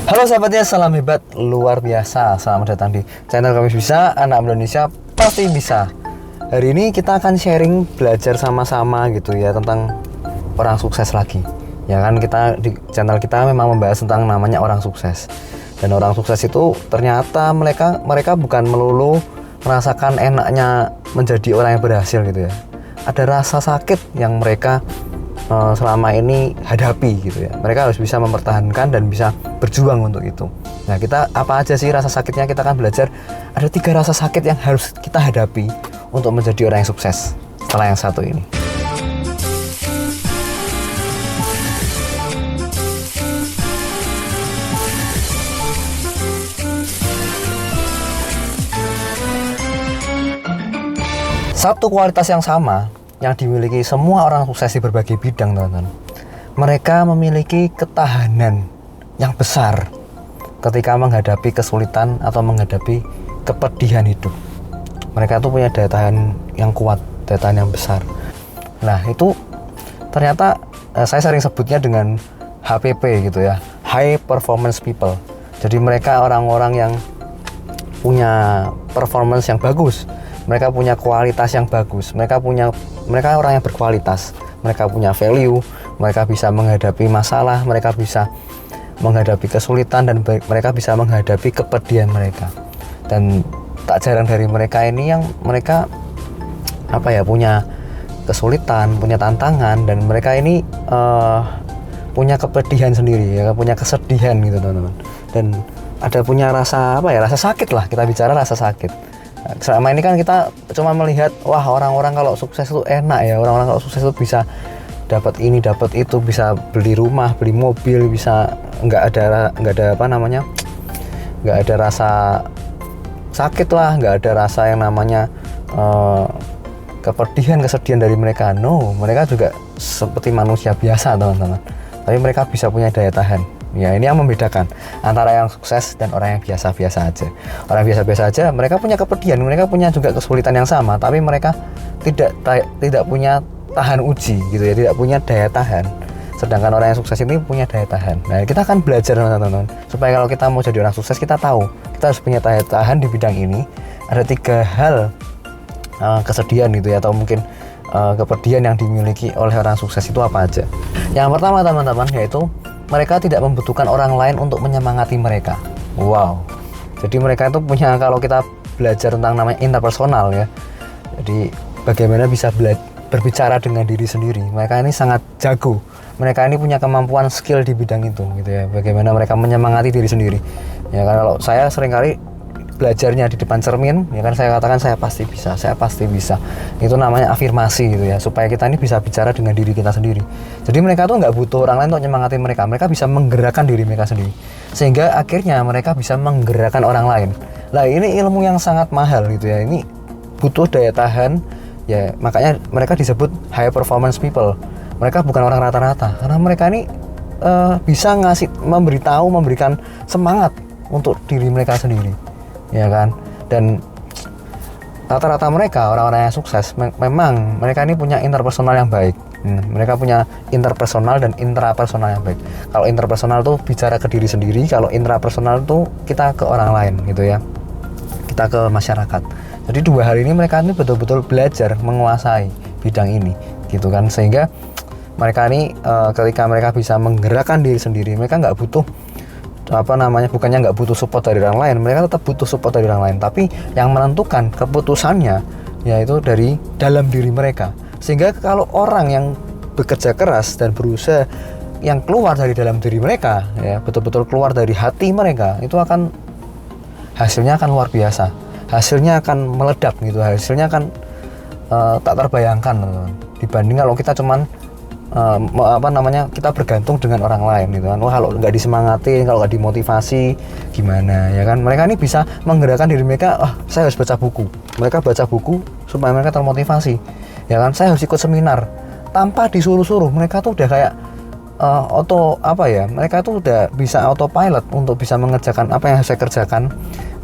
Halo sahabatnya, salam hebat luar biasa. Selamat datang di channel Kami Bisa, anak Indonesia pasti bisa. Hari ini kita akan sharing, belajar sama-sama gitu ya tentang orang sukses lagi. Ya kan, kita di channel kita memang membahas tentang namanya orang sukses. Dan orang sukses itu ternyata mereka bukan melulu merasakan enaknya menjadi orang yang berhasil gitu ya. Ada rasa sakit yang mereka selama ini hadapi gitu ya. Mereka harus bisa mempertahankan dan bisa berjuang untuk itu. Nah, kita apa aja sih rasa sakitnya? Kita akan belajar ada 3 rasa sakit yang harus kita hadapi untuk menjadi orang yang sukses setelah yang satu ini. Satu kualitas yang sama yang dimiliki semua orang sukses di berbagai bidang, teman-teman. Mereka memiliki ketahanan yang besar ketika menghadapi kesulitan atau menghadapi kepedihan hidup. Mereka tuh punya daya tahan yang kuat, daya tahan yang besar. Nah, itu ternyata saya sering sebutnya dengan HPP gitu ya, High Performance People. Jadi mereka orang-orang yang punya performance yang bagus. Mereka punya kualitas yang bagus. Mereka orang yang berkualitas. Mereka punya value. Mereka bisa menghadapi masalah. Mereka bisa menghadapi kesulitan dan mereka bisa menghadapi kepedihan mereka. Dan tak jarang dari mereka ini yang mereka punya kesulitan, punya tantangan, dan mereka ini punya kepedihan sendiri ya, punya kesedihan gitu teman-teman. Dan ada punya rasa rasa sakit lah, kita bicara rasa sakit. Selama ini kan kita cuma melihat wah orang-orang kalau sukses itu enak ya, orang-orang kalau sukses itu bisa dapat ini dapat itu, bisa beli rumah, beli mobil, bisa nggak ada rasa sakit lah, nggak ada rasa yang namanya kepedihan, kesedihan dari mereka. No, mereka juga seperti manusia biasa teman-teman, tapi mereka bisa punya daya tahan. Ya, ini yang membedakan antara yang sukses dan orang yang biasa-biasa aja. Orang biasa-biasa aja, mereka punya kepedihan, mereka punya juga kesulitan yang sama, tapi mereka tidak punya tahan uji gitu ya, tidak punya daya tahan. Sedangkan orang yang sukses ini punya daya tahan. Nah, kita akan belajar teman-teman, supaya kalau kita mau jadi orang sukses, kita tahu kita harus punya daya tahan di bidang ini. Ada 3 hal kesedihan gitu ya, atau mungkin kepedihan yang dimiliki oleh orang sukses itu apa aja. Yang pertama teman-teman, yaitu mereka tidak membutuhkan orang lain untuk menyemangati mereka. Wow. Jadi mereka itu punya, kalau kita belajar tentang namanya interpersonal ya. Jadi bagaimana bisa berbicara dengan diri sendiri. Mereka ini sangat jago. Mereka ini punya kemampuan skill di bidang itu gitu ya. Bagaimana mereka menyemangati diri sendiri. Ya kan, kalau saya seringkali belajarnya di depan cermin, ya kan saya katakan saya pasti bisa, saya pasti bisa. Itu namanya afirmasi gitu ya, supaya kita ini bisa bicara dengan diri kita sendiri. Jadi mereka tuh nggak butuh orang lain untuk menyemangati mereka, mereka bisa menggerakkan diri mereka sendiri, sehingga akhirnya mereka bisa menggerakkan orang lain. Nah, ini ilmu yang sangat mahal gitu ya, ini butuh daya tahan ya, makanya mereka disebut high performance people. Mereka bukan orang rata-rata, karena mereka ini bisa memberikan semangat untuk diri mereka sendiri. Ya kan, dan rata-rata mereka orang-orang yang sukses memang mereka ini punya interpersonal yang baik. Mereka punya interpersonal dan intrapersonal yang baik. Kalau interpersonal tuh bicara ke diri sendiri, kalau intrapersonal tuh kita ke orang lain gitu ya, kita ke masyarakat. Jadi 2 hal ini mereka ini betul-betul belajar menguasai bidang ini gitu kan, sehingga mereka ini ketika mereka bisa menggerakkan diri sendiri, mereka nggak butuh bukannya nggak butuh support dari orang lain, mereka tetap butuh support dari orang lain, tapi yang menentukan keputusannya yaitu dari dalam diri mereka. Sehingga kalau orang yang bekerja keras dan berusaha yang keluar dari dalam diri mereka ya, betul-betul keluar dari hati mereka, itu akan hasilnya akan luar biasa, hasilnya akan meledak gitu, hasilnya akan tak terbayangkan teman-teman, dibanding kalau kita cuman kita bergantung dengan orang lain gitu kan. Wah, kalau nggak disemangati, kalau nggak dimotivasi gimana ya kan. Mereka ini bisa menggerakkan diri mereka. Saya harus baca buku. Mereka baca buku supaya mereka termotivasi ya kan. Saya harus ikut seminar tanpa disuruh-suruh. Mereka tuh udah kayak mereka tuh udah bisa autopilot untuk bisa mengerjakan apa yang harus saya kerjakan,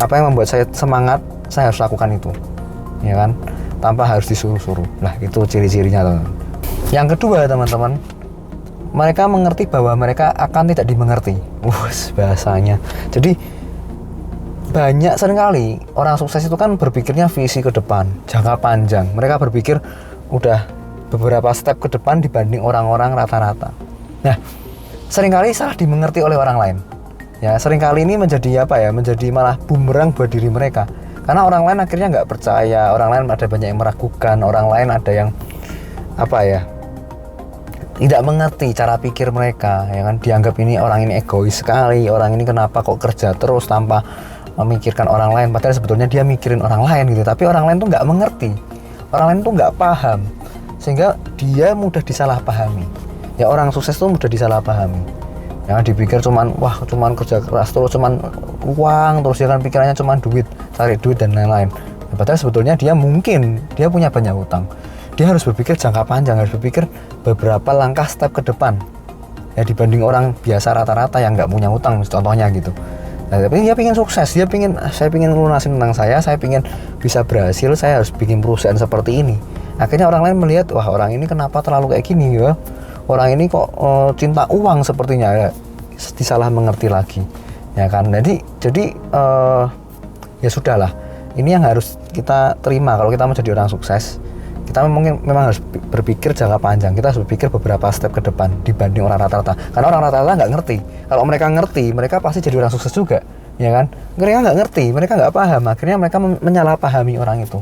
apa yang membuat saya semangat, saya harus lakukan itu ya kan, tanpa harus disuruh-suruh. Nah, itu ciri-cirinya teman. Yang kedua teman-teman, mereka mengerti bahwa mereka akan tidak dimengerti. Bahasanya. Jadi banyak seringkali orang sukses itu kan berpikirnya visi ke depan, jangka panjang. Mereka berpikir udah beberapa step ke depan dibanding orang-orang rata-rata. Nah, seringkali salah dimengerti oleh orang lain. Ya, seringkali ini menjadi menjadi malah bumerang buat diri mereka. Karena orang lain akhirnya nggak percaya, orang lain ada banyak yang meragukan, orang lain ada yang tidak mengerti cara pikir mereka, ya kan, dianggap ini orang ini egois sekali, orang ini kenapa kok kerja terus tanpa memikirkan orang lain, padahal sebetulnya dia mikirin orang lain gitu, tapi orang lain tuh nggak mengerti, orang lain tuh nggak paham, sehingga dia mudah disalahpahami. Ya, orang sukses tuh mudah disalahpahami. Ya, dipikir cuman kerja keras terus, cuman uang terus, ya kan, pikirannya cuman duit, cari duit dan lain-lain. Padahal sebetulnya dia punya banyak utang. Dia harus berpikir jangka panjang, harus berpikir beberapa langkah step ke depan. Ya, dibanding orang biasa rata-rata yang nggak punya utang, contohnya gitu. Nah, tapi dia pengen sukses, saya pengen lunasin tentang saya pengen bisa berhasil, saya harus bikin perusahaan seperti ini. Akhirnya orang lain melihat, wah, orang ini kenapa terlalu kayak gini ya? Orang ini kok cinta uang sepertinya, ya, disalah mengerti lagi, ya kan. Jadi ya sudahlah, ini yang harus kita terima. Kalau kita mau jadi orang sukses, kita memang harus berpikir jangka panjang. Kita harus berpikir beberapa step ke depan dibanding orang rata-rata. Karena orang rata-rata nggak ngerti. Kalau mereka ngerti, mereka pasti jadi orang sukses juga, ya kan. Mereka nggak ngerti, mereka nggak paham. Akhirnya mereka menyalahpahami orang itu.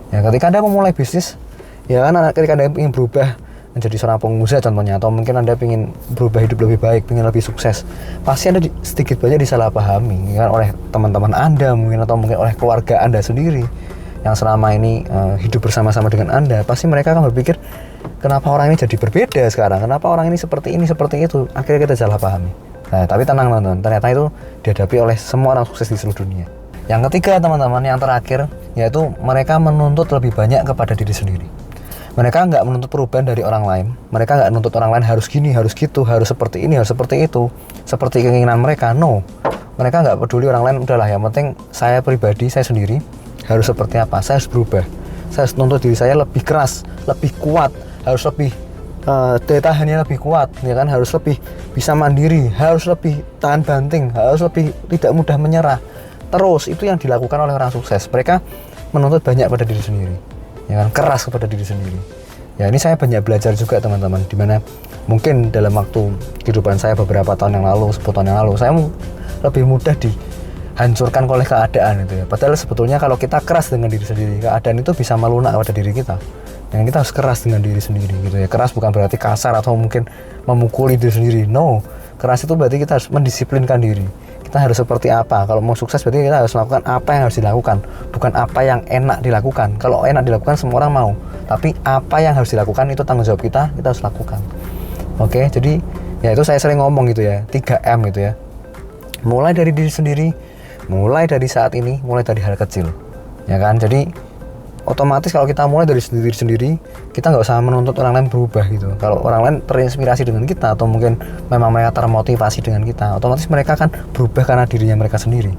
Ya, ketika Anda memulai bisnis, ya kan, ketika Anda ingin berubah menjadi seorang pengusaha contohnya, atau mungkin Anda ingin berubah hidup lebih baik, ingin lebih sukses, pasti Anda sedikit banyak disalahpahami, ya kan, oleh teman-teman Anda mungkin, atau mungkin oleh keluarga Anda sendiri yang selama ini hidup bersama-sama dengan Anda. Pasti mereka akan berpikir, kenapa orang ini jadi berbeda sekarang, kenapa orang ini seperti itu. Akhirnya kita salah pahami. Nah, tapi tenang teman-teman, ternyata itu dihadapi oleh semua orang sukses di seluruh dunia. Yang ketiga teman-teman, yang terakhir, yaitu mereka menuntut lebih banyak kepada diri sendiri. Mereka nggak menuntut perubahan dari orang lain. Mereka nggak menuntut orang lain harus gini, harus gitu, harus seperti ini, harus seperti itu, seperti keinginan mereka. No, mereka nggak peduli orang lain. Udahlah, yang penting saya pribadi, saya sendiri harus seperti apa. Saya harus berubah. Saya harus menuntut diri saya lebih keras, lebih kuat, harus lebih daya tahannya lebih kuat, ya kan, harus lebih bisa mandiri, harus lebih tahan banting, harus lebih tidak mudah menyerah. Terus itu yang dilakukan oleh orang sukses. Mereka menuntut banyak pada diri sendiri, ya kan, keras kepada diri sendiri. Ya, ini saya banyak belajar juga teman-teman, dimana mungkin dalam waktu kehidupan saya beberapa tahun yang lalu, 10 tahun yang lalu, saya lebih mudah dihancurkan oleh keadaan itu ya. Padahal sebetulnya kalau kita keras dengan diri sendiri, keadaan itu bisa melunak pada diri kita. Dan kita harus keras dengan diri sendiri gitu ya. Keras bukan berarti kasar atau mungkin memukuli diri sendiri. No, keras itu berarti kita harus mendisiplinkan diri. Kita harus seperti apa? Kalau mau sukses berarti kita harus melakukan apa yang harus dilakukan, bukan apa yang enak dilakukan. Kalau enak dilakukan semua orang mau, tapi apa yang harus dilakukan itu tanggung jawab kita harus lakukan. Oke, jadi ya itu saya sering ngomong gitu ya, 3M gitu ya. Mulai dari diri sendiri, mulai dari saat ini, mulai dari hal kecil, ya kan. Jadi otomatis kalau kita mulai dari diri sendiri, kita nggak usah menuntut orang lain berubah gitu. Kalau orang lain terinspirasi dengan kita, atau mungkin memang mereka termotivasi dengan kita, otomatis mereka akan berubah karena dirinya mereka sendiri.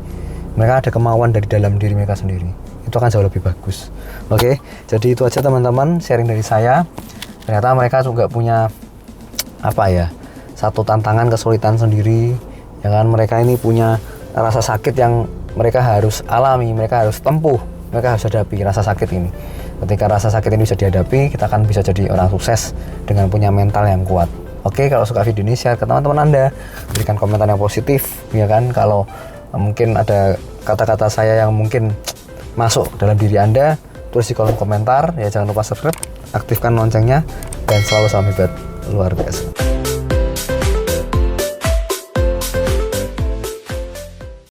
Mereka ada kemauan dari dalam diri mereka sendiri. Itu akan jauh lebih bagus. Oke, jadi itu aja teman-teman sharing dari saya. Ternyata mereka juga punya satu tantangan, kesulitan sendiri, ya kan. Mereka ini punya rasa sakit yang mereka harus alami, mereka harus tempuh, mereka harus hadapi rasa sakit ini. Ketika rasa sakit ini bisa dihadapi, kita akan bisa jadi orang sukses dengan punya mental yang kuat. Oke, kalau suka video ini share ke teman-teman Anda, berikan komentar yang positif, ya kan. Kalau mungkin ada kata-kata saya yang mungkin masuk dalam diri Anda, tulis di kolom komentar. Ya, jangan lupa subscribe, aktifkan loncengnya, dan selalu salam hebat luar biasa.